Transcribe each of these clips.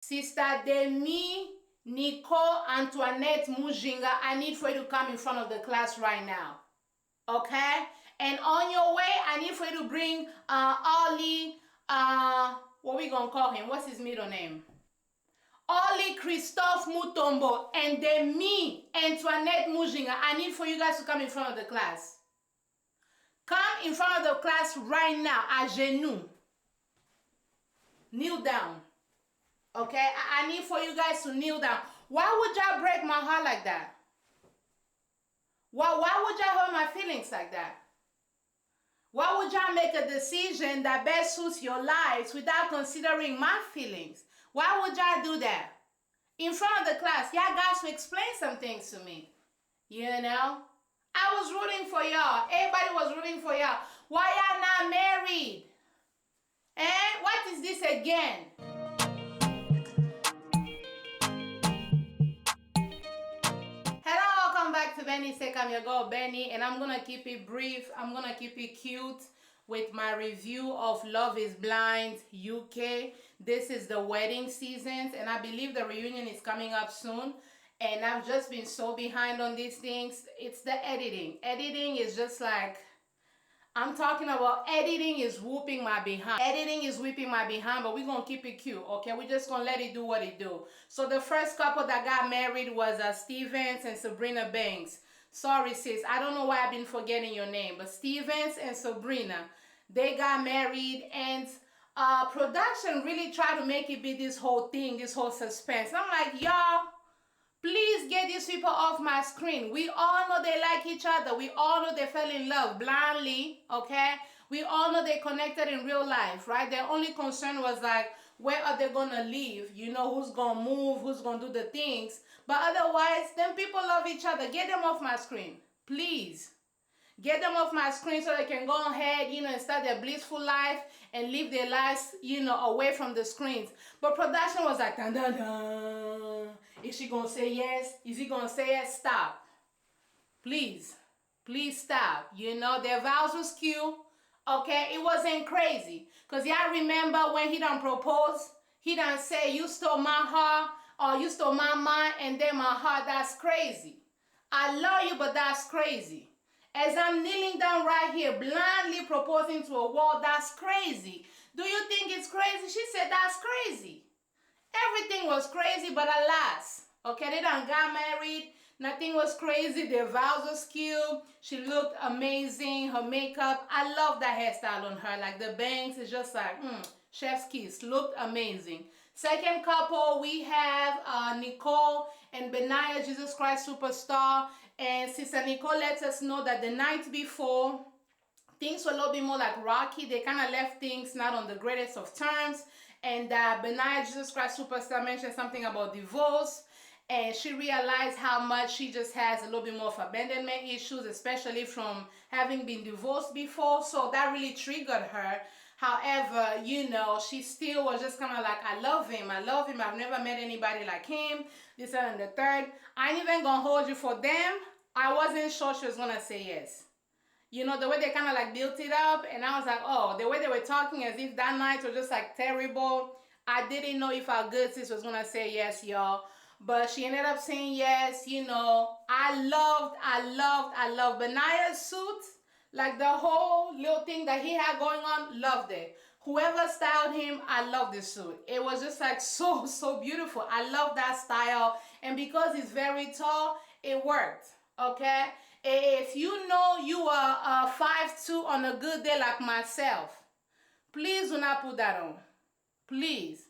Sister Demi Nicole Antoinette Mujinga, I need for you to come in front of the class right now. Okay? And on your way, I need for you to bring Ollie, what we gonna call him? What's his middle name? Ollie Christophe Mutombo and Demi Antoinette Mujinga. I need for you guys to come in front of the class. Come in front of the class right now, à genoux. Kneel down. Okay? I need for you guys to kneel down. Why would y'all break my heart like that? Why would y'all hurt my feelings like that? Why would y'all make a decision that best suits your lives without considering my feelings? Why would y'all do that? In front of the class, y'all got to explain some things to me. You know? I was rooting for y'all. Everybody was rooting for y'all. Why y'all not married? Eh? What is this again? Hello, welcome back to bennystake. I'm your girl Benny, and I'm gonna keep it brief. I'm gonna keep it cute with my review of Love is Blind UK. This is the wedding seasons, and I believe the reunion is coming up soon. And I've just been so behind on these things. It's the editing. Editing is just like, I'm talking about editing is whooping my behind. Editing is whipping my behind, but we're going to keep it cute, okay? We're just going to let it do what it do. So the first couple that got married was Stevens and Sabrina Banks. Sorry, sis. I don't know why I've been forgetting your name, but Stevens and Sabrina, they got married, and production really tried to make it be this whole thing, this whole suspense. And I'm like, y'all, please get these people off my screen. We all know they like each other. We all know they fell in love blindly, okay? We all know they connected in real life, right? Their only concern was like, where are they gonna live? You know, who's gonna move, who's gonna do the things. But otherwise, them people love each other. Get them off my screen, please. Get them off my screen so they can go ahead, you know, and start their blissful life and live their lives, you know, away from the screens. But production was like, dun, dun, dun. Is she going to say yes? Is he going to say yes? Stop. Please. Please stop. You know, their vows was cute. Okay? It wasn't crazy. Because y'all remember when he done proposed? He done say, you stole my heart or you stole my mind and then my heart. That's crazy. I love you, but that's crazy. As I'm kneeling down right here, blindly proposing to a wall, that's crazy. Do you think it's crazy? She said, that's crazy. Everything was crazy, but alas, okay, they done got married. Nothing was crazy. Their vows was cute. She looked amazing. Her makeup, I love that hairstyle on her. Like the bangs is just like, chef's kiss. Looked amazing. Second couple, we have Nicole and Benaya, Jesus Christ Superstar. And Sister Nicole lets us know that the night before, things were a little bit more like rocky. They kind of left things not on the greatest of terms. And Benaya, Jesus Christ Superstar mentioned something about divorce. And she realized how much she just has a little bit more of abandonment issues, especially from having been divorced before. So that really triggered her. However, you know, she still was just kind of like, I love him. I love him. I've never met anybody like him. This and the third. I ain't even going to hold you for them. I wasn't sure she was going to say yes. You know, the way they kind of like built it up. And I was like, oh, the way they were talking as if that night was just like terrible. I didn't know if our good sis was going to say yes, y'all. But she ended up saying yes. You know, I loved Benaya's suit. Like the whole little thing that he had going on, loved it. Whoever styled him, I love this suit. It was just like so beautiful. I love that style. And because he's very tall, it worked. Okay? If you know you are 5'2" on a good day like myself, please do not put that on. Please.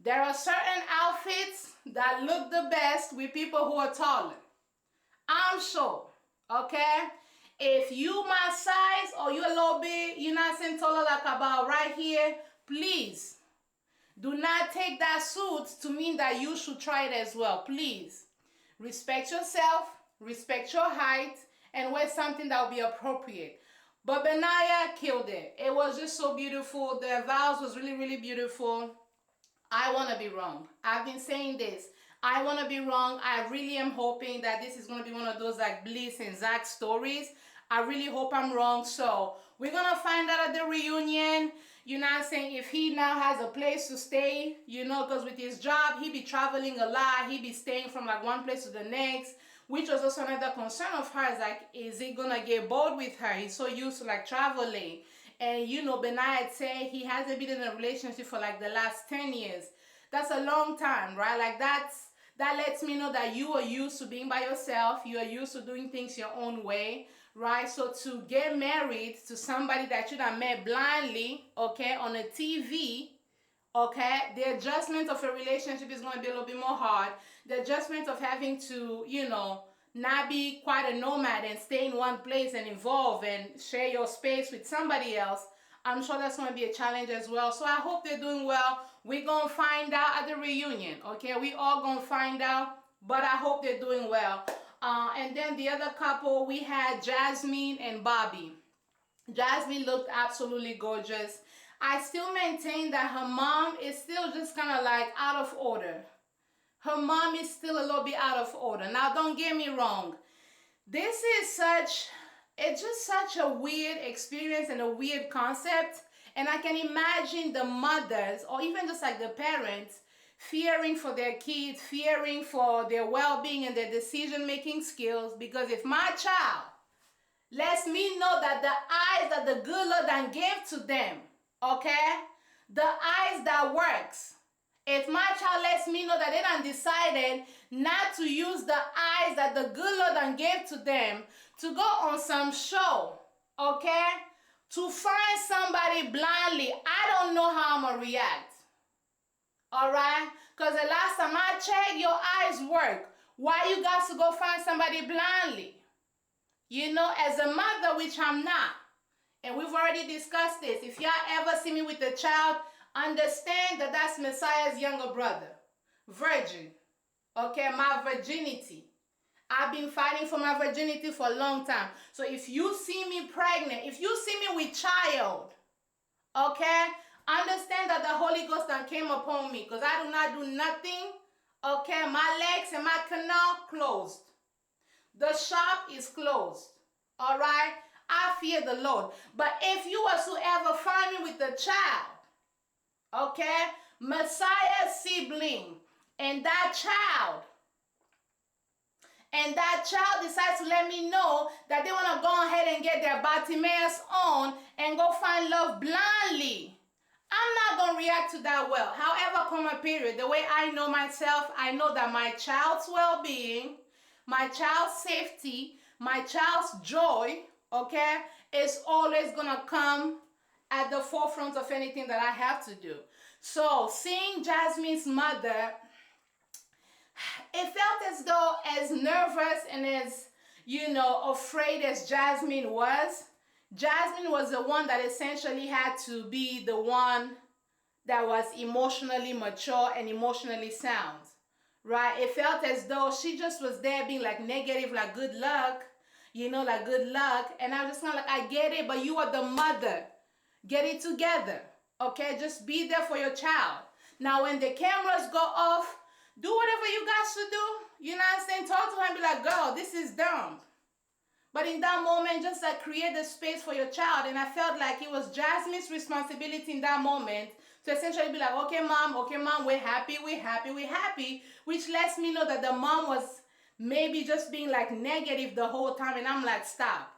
There are certain outfits that look the best with people who are taller. I'm sure. Okay? If you my size or you a little bit, you're not saying taller like about right here, please do not take that suit to mean that you should try it as well. Please respect yourself, respect your height, and wear something that will be appropriate. But Benaya killed it. It was just so beautiful. Their vows was really beautiful. I want to be wrong. I've been saying this. I want to be wrong. I really am hoping that this is going to be one of those like Bliss and Zach stories. I really hope I'm wrong. So We're gonna find out at the reunion, you know what I'm saying, if he now has a place to stay, you know, because with his job, he be traveling a lot. He be staying from like one place to the next, which was also another concern of hers. Like, is he gonna get bored with her? He's so used to like traveling. And you know, Benai had said he hasn't been in a relationship for like the last 10 years. That's a long time, right? Like that lets me know that you are used to being by yourself. You are used to doing things your own way, right? So to get married to somebody that you done met blindly, okay, on a TV, okay, the adjustment of a relationship is going to be a little bit more hard. The adjustment of having to, you know, not be quite a nomad and stay in one place and evolve and share your space with somebody else, I'm sure that's going to be a challenge as well. So I hope they're doing well. We're going to find out at the reunion, okay? We all going to find out, but I hope they're doing well. And then the other couple, we had Jasmine and Bobby. Jasmine looked absolutely gorgeous. I still maintain that her mom is still just kind of like out of order. Her mom is still a little bit out of order. Now, don't get me wrong. This is it's just such a weird experience and a weird concept. And I can imagine the mothers or even just like the parents fearing for their kids, fearing for their well-being and their decision-making skills. Because if my child lets me know that the eyes that the good Lord done gave to them, okay, the eyes that works, if my child lets me know that they done decided not to use the eyes that the good Lord done gave to them to go on some show, okay, to find somebody blindly, I don't know how I'm going to react. All right? Because the last time I checked, your eyes work. Why you got to go find somebody blindly? You know, as a mother, which I'm not, and we've already discussed this, if y'all ever see me with a child, understand that that's Messiah's younger brother. Virgin. Okay, my virginity. I've been fighting for my virginity for a long time. So if you see me pregnant, if you see me with child, okay, understand that the Holy Ghost done came upon me because I do not do nothing. Okay, my legs and my canal closed. The shop is closed. All right? I fear the Lord. But if you were to ever find me with a child, okay, Messiah's sibling, and that child decides to let me know that they want to go ahead and get their Bartimaeus on and go find love blindly, I'm not going to react to that well. However, comma period, the way I know myself, I know that my child's well-being, my child's safety, my child's joy, okay, is always going to come at the forefront of anything that I have to do. So, seeing Jasmine's mother, it felt as though as nervous and as, you know, afraid as Jasmine was the one that essentially had to be the one that was emotionally mature and emotionally sound, right? It felt as though she just was there being like negative, like good luck, you know, like good luck. And I was just kind of like, I get it, but you are the mother. Get it together, okay? Just be there for your child. Now, when the cameras go off, do whatever you guys should do. You know what I'm saying? Talk to her and be like, girl, this is dumb. But in that moment, just like create the space for your child. And I felt like it was Jasmine's responsibility in that moment to essentially be like, okay, mom, we're happy. Which lets me know that the mom was maybe just being like negative the whole time. And I'm like, stop.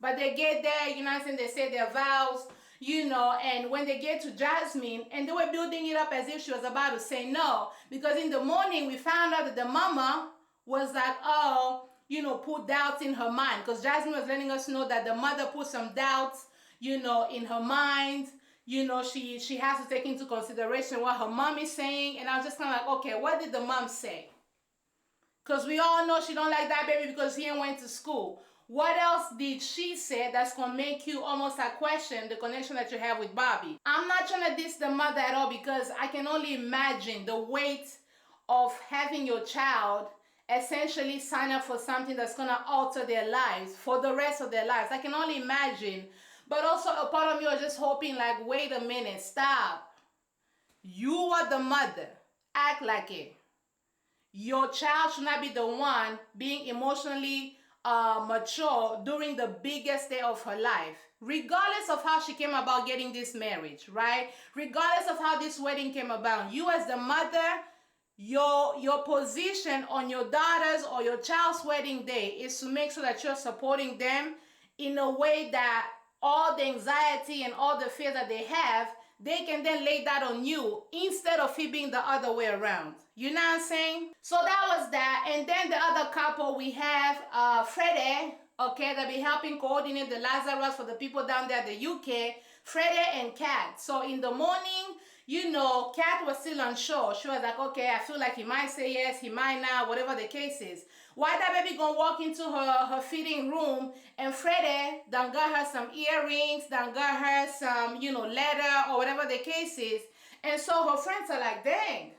But they get there, you know what I'm saying? They say their vows, you know, and when they get to Jasmine, and they were building it up as if she was about to say no. Because in the morning, we found out that the mama was like, oh, you know, put doubts in her mind. Because Jasmine was letting us know that the mother put some doubts, you know, in her mind. You know, she has to take into consideration what her mom is saying. And I was just kind of like, okay, what did the mom say? Because we all know she don't like that baby because he ain't went to school. What else did she say that's going to make you almost like question the connection that you have with Bobby? I'm not trying to diss the mother at all because I can only imagine the weight of having your child essentially sign up for something that's going to alter their lives for the rest of their lives. I can only imagine. But also a part of me was just hoping like, wait a minute, stop. You are the mother. Act like it. Your child should not be the one being emotionally mature during the biggest day of her life. Regardless of how she came about getting this marriage, right? Regardless of how this wedding came about, you as the mother, your position on your daughter's or your child's wedding day is to make sure that you're supporting them in a way that all the anxiety and all the fear that they have, they can then lay that on you instead of it being the other way around. You know what I'm saying? So that was that. And then the other couple we have, Freddy, okay, that be helping coordinate the Lazarus for the people down there in the UK, Freddy and Cat. So in the morning, you know, Cat was still unsure. She was like, okay, I feel like he might say yes, he might not, whatever the case is. Why that baby gonna walk into her fitting room and Freddy done got her some earrings, done got her some, you know, leather or whatever the case is. And so her friends are like, dang,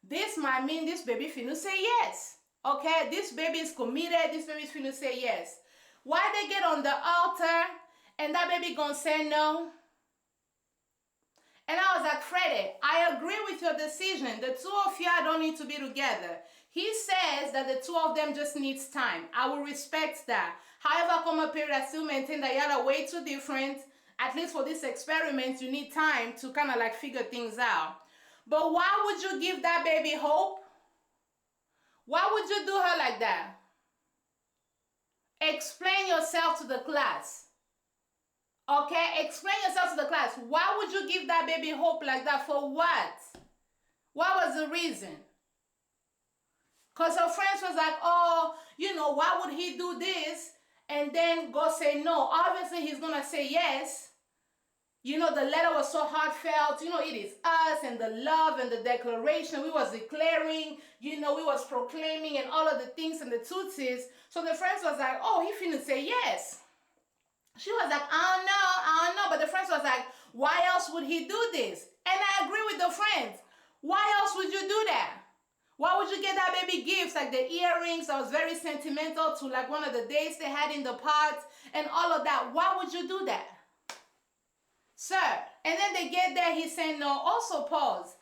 this might mean this baby finna say yes. Okay, this baby is committed, this baby is finna say yes. Why they get on the altar and that baby gonna say no? And I was like, Freddy, I agree with your decision. The two of you don't need to be together. He says that the two of them just needs time. I will respect that. However, come a period, I still maintain that y'all are way too different. At least for this experiment, you need time to kind of like figure things out. But why would you give that baby hope? Why would you do her like that? Explain yourself to the class. Okay, explain yourself to the class. Why would you give that baby hope like that? For what? What was the reason? Because her friends was like, oh, you know, why would he do this? And then go say no. Obviously, he's going to say yes. You know, the letter was so heartfelt. You know, it is us and the love and the declaration. We was declaring, you know, we was proclaiming and all of the things and the tootsies. So the friends was like, oh, he finna say yes. She was like, I don't know. But the friends was like, why else would he do this? And I agree with the friends. Why else would you do that? Why would you get that baby gifts like the earrings that was very sentimental to like one of the dates they had in the pot and all of that? Why would you do that? Sir. And then they get there, he's saying no. Also pause.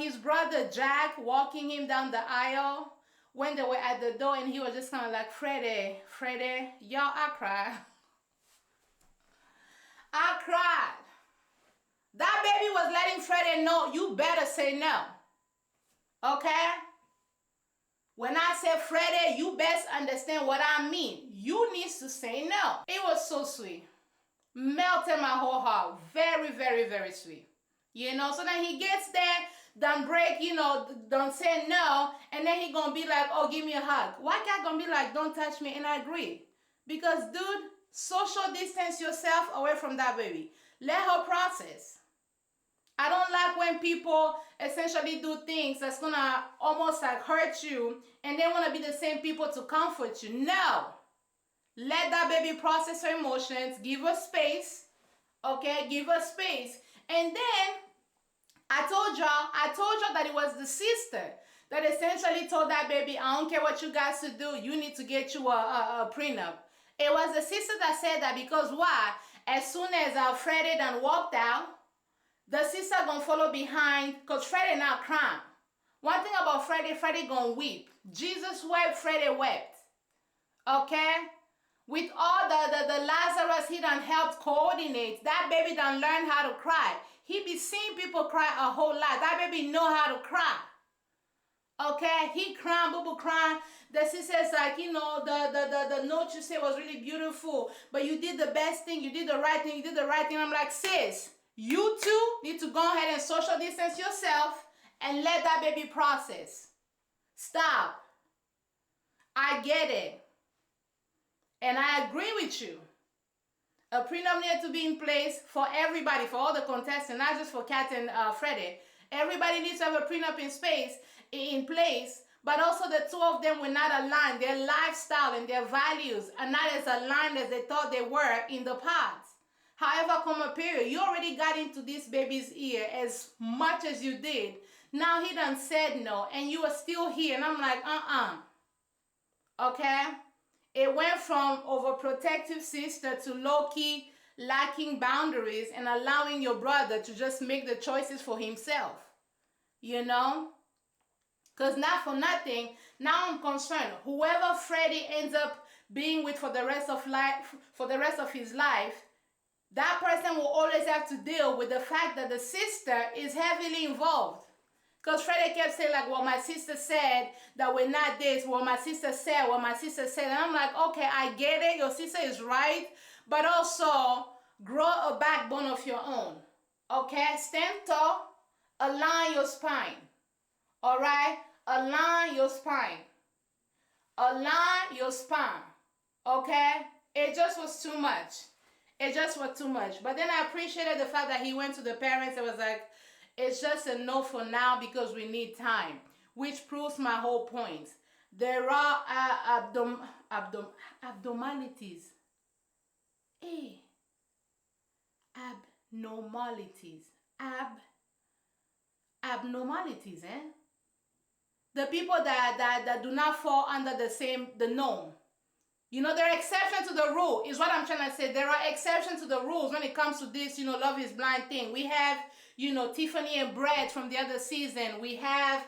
His brother Jack walking him down the aisle when they were at the door and he was just kind of like, Freddy, y'all, I cried. I cried. That baby was letting Freddy know, you better say no. Okay? When I say Freddy, you best understand what I mean. You need to say no. It was so sweet. Melted my whole heart. Very, very, very sweet. You know, so then he gets there, done break, you know, don't say no, and then he gonna be like, oh, give me a hug. Why can't gonna be like, don't touch me? And I agree. Because, dude, social distance yourself away from that baby. Let her process. I don't like when people essentially do things that's gonna almost like hurt you and they wanna be the same people to comfort you. No. Let that baby process her emotions. Give her space. Okay? Give her space. And then, I told y'all that it was the sister that essentially told that baby, I don't care what you guys to do. You need to get you a prenup. It was the sister that said that because why? As soon as Freddy done walked out, the sister gonna follow behind because Freddy not crying. One thing about Freddy gonna weep. Jesus wept, Freddy wept. Okay? With all the Lazarus he done helped coordinate, that baby done learn how to cry. He be seeing people cry a whole lot. That baby know how to cry. Okay, he crying, boo-boo crying. The sister's like, you know, the note you said was really beautiful, but you did the best thing, you did the right thing, you did the right thing. I'm like, sis, you too need to go ahead and social distance yourself and let that baby process. Stop. I get it. And I agree with you. A prenup needs to be in place for everybody, for all the contestants, not just for Kat and Freddy. Everybody needs to have a prenup in place, but also the two of them were not aligned. Their lifestyle and their values are not as aligned as they thought they were in the past. However, come a period, you already got into this baby's ear as much as you did. Now he done said no, and you are still here. And I'm like, okay? It went from overprotective sister to low-key lacking boundaries and allowing your brother to just make the choices for himself. You know? Because not for nothing, now I'm concerned. Whoever Freddy ends up being with for the rest of his life, that person will always have to deal with the fact that the sister is heavily involved. Because Freddy kept saying, like, well, my sister said that we're not this. Well, my sister said, well, my sister said. And I'm like, okay, I get it. Your sister is right. But also, grow a backbone of your own. Okay? Stand tall. Align your spine. All right? Align your spine. Align your spine. Okay? It just was too much. It just was too much. But then I appreciated the fact that he went to the parents and was like, it's just a no for now because we need time, which proves my whole point. There are abnormalities. Hey, abnormalities. Abnormalities, eh? The people that do not fall under the norm. You know, there are exceptions to the rule, is what I'm trying to say. There are exceptions to the rules when it comes to this, Love is Blind thing. We have, Tiffany and Brett from the other season. We have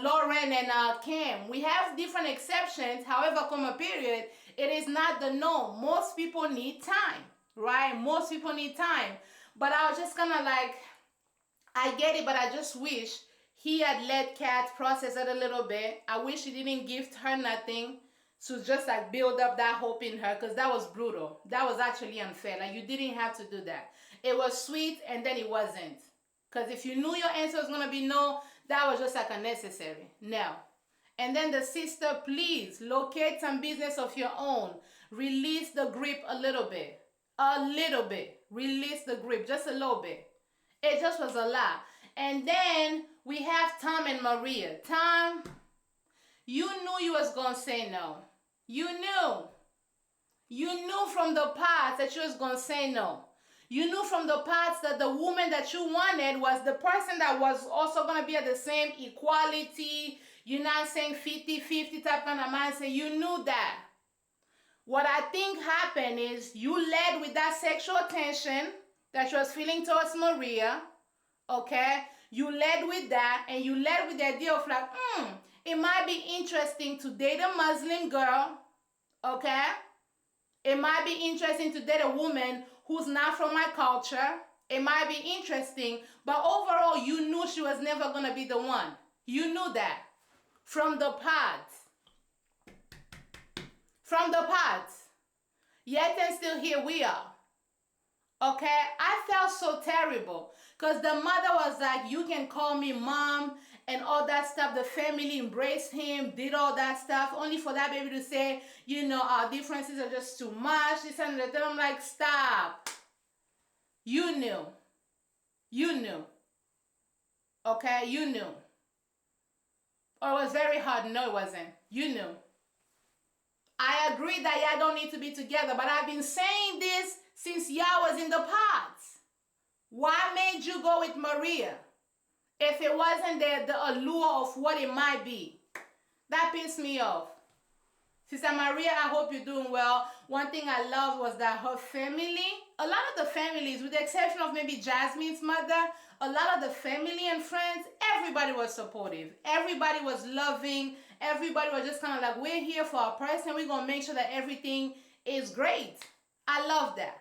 Lauren and Cam. We have different exceptions. However, come a period, it is not the norm. Most people need time, right? Most people need time. But I was just kind of like, I get it, but I just wish he had let Kat process it a little bit. I wish he didn't gift her nothing to just like build up that hope in her, because that was brutal. That was actually unfair. Like, you didn't have to do that. It was sweet and then it wasn't. Because if you knew your answer was going to be no, that was just like unnecessary. No. And then the sister, please locate some business of your own. Release the grip a little bit. A little bit. Release the grip just a little bit. It just was a lot. And then we have Tom and Maria. Tom, you knew you was going to say no. You knew. You knew from the past that you was going to say no. You knew from the past that the woman that you wanted was the person that was also going to be at the same equality, you're not saying 50-50 type kind of mindset. You knew that. What I think happened is you led with that sexual tension that you was feeling towards Maria, okay? You led with that, and you led with the idea of like, it might be interesting to date a Muslim girl, okay? It might be interesting to date a woman who's not from my culture. It might be interesting, but overall, you knew she was never going to be the one. You knew that from the past. From the past. Yet and still here we are. Okay? I felt so terrible because the mother was like, you can call me mom and all that stuff. The family embraced him, did all that stuff, only for that baby to say, our differences are just too much. This and that. I'm like, stop. You knew. You knew. Okay? You knew. Or it was very hard. No, it wasn't. You knew. I agree that y'all don't need to be together, but I've been saying this since y'all was in the pods. Why made you go with Maria if it wasn't the allure of what it might be? That pissed me off. Sister Maria, I hope you're doing well. One thing I loved was that her family, a lot of the families, with the exception of maybe Jasmine's mother, a lot of the family and friends, everybody was supportive. Everybody was loving. Everybody was just kind of like, we're here for our person. We're going to make sure that everything is great. I love that.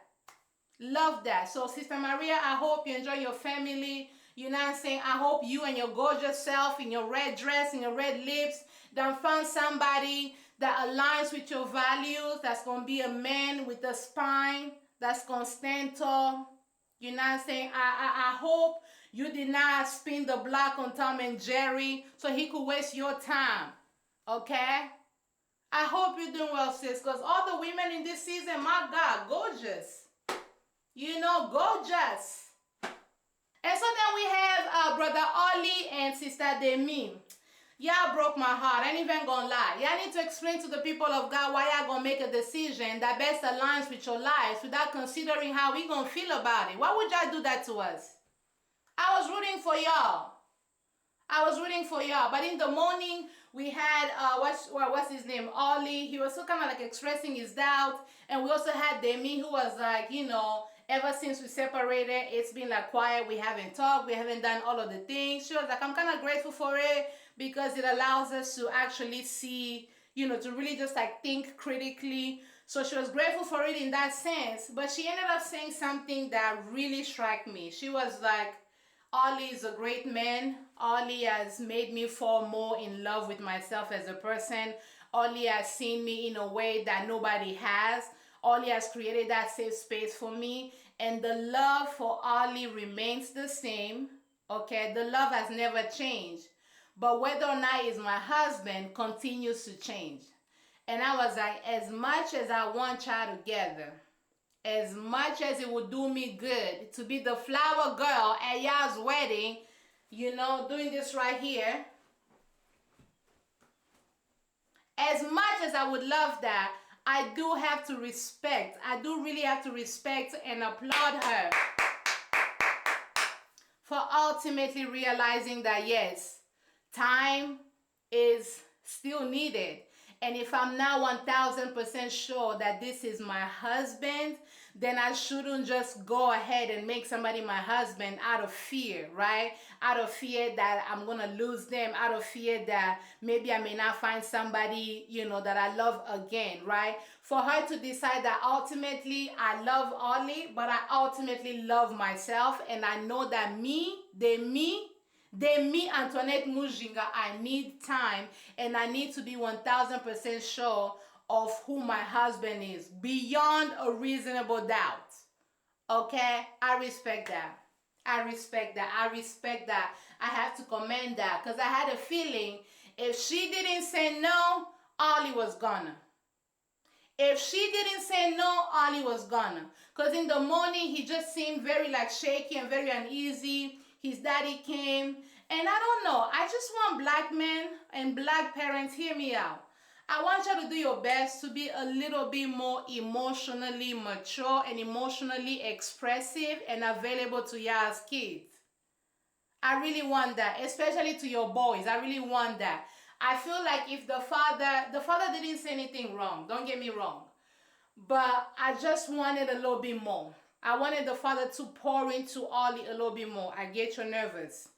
Love that. So, Sister Maria, I hope you enjoy your family. You know what I'm saying? I hope you and your gorgeous self in your red dress and your red lips done found somebody that aligns with your values, that's going to be a man with a spine, that's going to stand tall. You know what I'm saying? I hope you did not spin the block on Tom and Jerry so he could waste your time. Okay? I hope you're doing well, sis, because all the women in this season, my God, gorgeous. Gorgeous. And so then we have Brother Ollie and Sister Demi. Y'all broke my heart. I ain't even gonna lie. Y'all need to explain to the people of God why y'all gonna make a decision that best aligns with your lives without considering how we gonna feel about it. Why would y'all do that to us? I was rooting for y'all. But in the morning, we had, what's his name? Ollie. He was so kind of like expressing his doubt. And we also had Demi, who was like, ever since we separated, it's been like quiet. We haven't talked. We haven't done all of the things. She was like, I'm kind of grateful for it, because it allows us to actually see, you know, to really just like think critically. So she was grateful for it in that sense, but she ended up saying something that really struck me. She was like, Ollie is a great man. Ollie has made me fall more in love with myself as a person. Ollie has seen me in a way that nobody has. Ollie has created that safe space for me. And the love for Ollie remains the same. Okay, the love has never changed. But whether or not he's my husband continues to change. And I was like, as much as I want y'all together, as much as it would do me good to be the flower girl at y'all's wedding, you know, doing this right here, as much as I would love that, I do have to respect, I do really have to respect and applaud her for ultimately realizing that yes, time is still needed. And if I'm not 1000% sure that this is my husband, then I shouldn't just go ahead and make somebody my husband out of fear, right? Out of fear that I'm going to lose them, out of fear that maybe I may not find somebody, you know, that I love again, right? For her to decide that ultimately I love Ollie, but I ultimately love myself, and I know that me, Antoinette Mujinga, I need time, and I need to be 1000% sure of who my husband is, beyond a reasonable doubt. Okay? I respect that. I respect that. I respect that. I have to commend that, because I had a feeling if she didn't say no, Ollie was gonna. If she didn't say no, Ollie was gonna. Because in the morning, he just seemed very like shaky and very uneasy. His daddy came, and I don't know. I just want black men and black parents, hear me out. I want you to do your best to be a little bit more emotionally mature and emotionally expressive and available to y'all's kids. I really want that, especially to your boys. I really want that. I feel like if the father didn't say anything wrong, don't get me wrong, but I just wanted a little bit more. I wanted the father to pour into Ollie a little bit more. I get you nervous.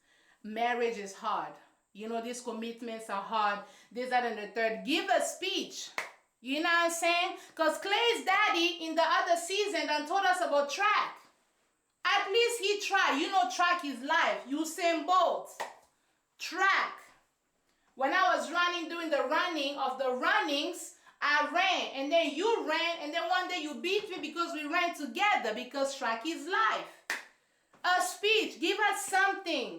Marriage is hard. You know, these commitments are hard. This, that, and the third. Give a speech. You know what I'm saying? Because Clay's daddy in the other season done told us about track. At least he tried. You know, track is life. Usain Bolt. Track. When I was running, doing the running of the runnings, I ran, and then you ran, and then one day you beat me because we ran together, because track is life. A speech, give us something.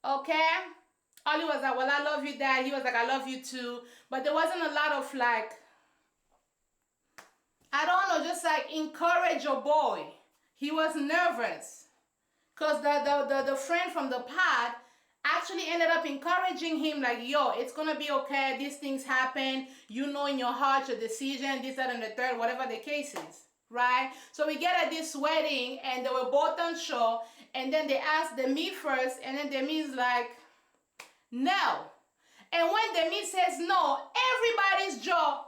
Okay? Ollie was like, well, I love you, Dad. He was like, I love you too. But there wasn't a lot of like, I don't know, just like encourage your boy. He was nervous. Because the friend from the pod actually ended up encouraging him like, yo, it's going to be okay. These things happen. You know in your heart your decision, this, that, and the third, whatever the case is, right? So we get at this wedding, and they were both unsure. And then they asked Demi first, and then Demi's like, no. And when Demi says no, everybody's jaw,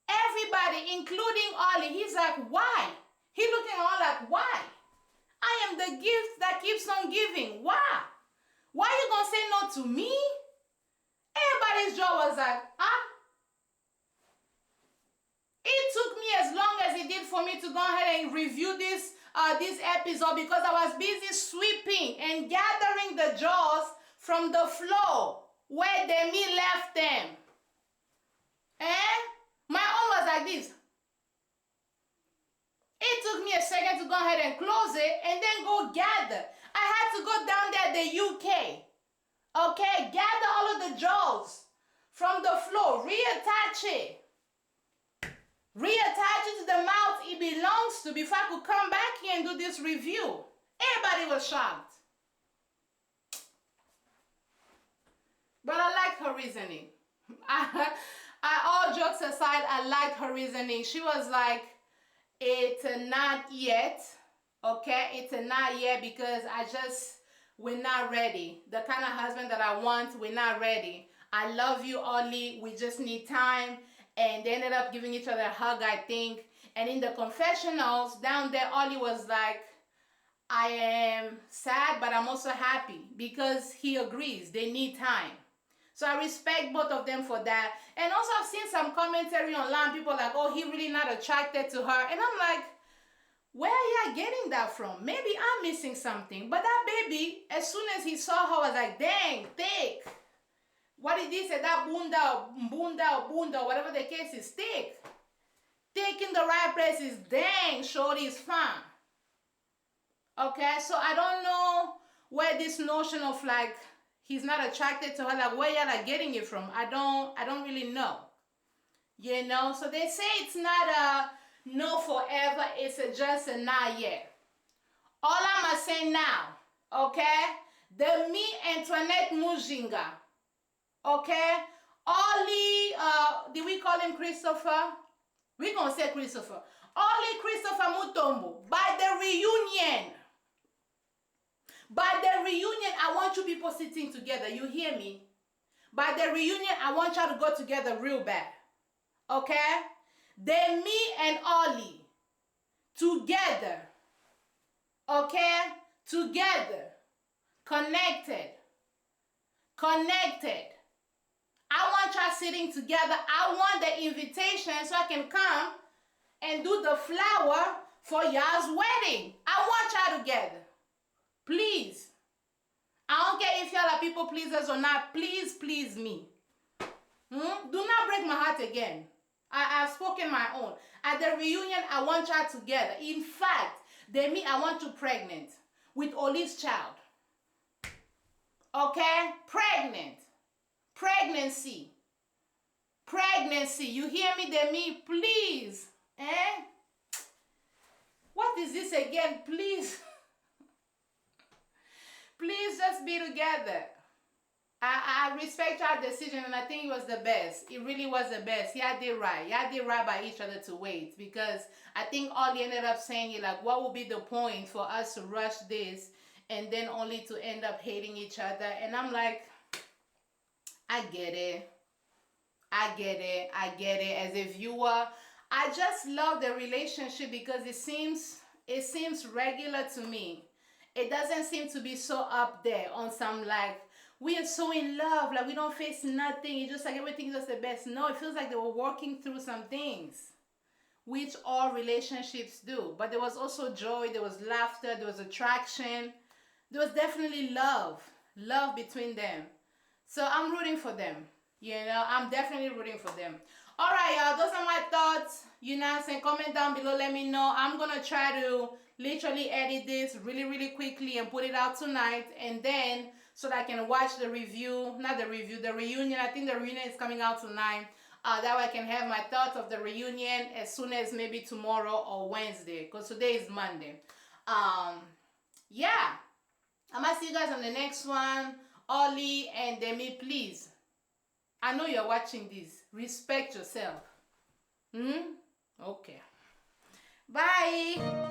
everybody, including Ollie, he's like, why? He looking all like, why? I am the gift that keeps on giving. Why? Why you gonna say no to me? Everybody's jaw was like, ah. It took me as long as it did for me to go ahead and review this episode, because I was busy sweeping and gathering the jaws from the floor where Demi left them. My own was like this. It took me a second to go ahead and close it and then go gather. I had to go down there at the UK. Okay, gather all of the jaws from the floor, reattach it. Reattach it to the mouth it belongs to before I could come back here and do this review. Everybody was shocked. But I like her reasoning. All jokes aside, I like her reasoning. She was like, it's not yet. Okay, it's not yet, because we're not ready. The kind of husband that I want, we're not ready. I love you, Ollie. We just need time. And they ended up giving each other a hug, I think. And in the confessionals down there, Ollie was like, I am sad, but I'm also happy because he agrees they need time. So I respect both of them for that. And also I've seen some commentary online, people like, oh, he really not attracted to her. And I'm like, where are you getting that from? Maybe I'm missing something. But that baby, as soon as he saw her, was like, dang, thick. What did he say? That bunda, whatever the case is, thick. Thick in the right place is dang, shorty is fine. Okay, so I don't know where this notion of like he's not attracted to her, like where you're like getting it from. I don't really know. You know, so they say it's not a no forever, it's a just a not yet. All I'ma say now, okay? The me Antoinette Mujinga, okay? Ollie, did we call him Christopher? We gonna say Christopher. Ollie Christopher Mutombo, by the reunion. By the reunion, I want you people sitting together. You hear me? By the reunion, I want y'all to go together real bad. Okay? Then me and Ollie together. Okay? Together. Connected. Connected. I want y'all sitting together. I want the invitation so I can come and do the flower for y'all's wedding. I want y'all together. Please. I don't care if y'all are people pleasers or not. Please, please me. Do not break my heart again. I've spoken my own. At the reunion, I want y'all together. In fact, Demi, I want you pregnant with Olive's child. Okay? Pregnant. Pregnancy. Pregnancy. You hear me, Demi? Please. Eh? What is this again? Please. Please just be together. I respect your decision, and I think it was the best. It really was the best. Y'all did right. Y'all did right by each other to wait, because I think Ollie ended up saying, like, what would be the point for us to rush this and then only to end up hating each other? And I'm like, I get it. I get it. I get it. As a viewer, I just love the relationship because it seems regular to me. It doesn't seem to be so up there on some like, we are so in love, like we don't face nothing, it's just like everything is just the best. No, it feels like they were working through some things, which all relationships do. But there was also joy, there was laughter, there was attraction, there was definitely love between them. So I'm rooting for them. You know, I'm definitely rooting for them. All right, y'all, those are my thoughts. You know what I'm saying? Comment down below, let me know. I'm gonna try to literally edit this really quickly and put it out tonight, and then so that I can watch the review, not the review, the reunion. I think the reunion is coming out tonight. That way I can have my thoughts of the reunion as soon as maybe tomorrow or Wednesday, because today is Monday. Yeah, I might see you guys on the next one. Ollie and Demi, please, I know you're watching this, respect yourself. Okay, bye.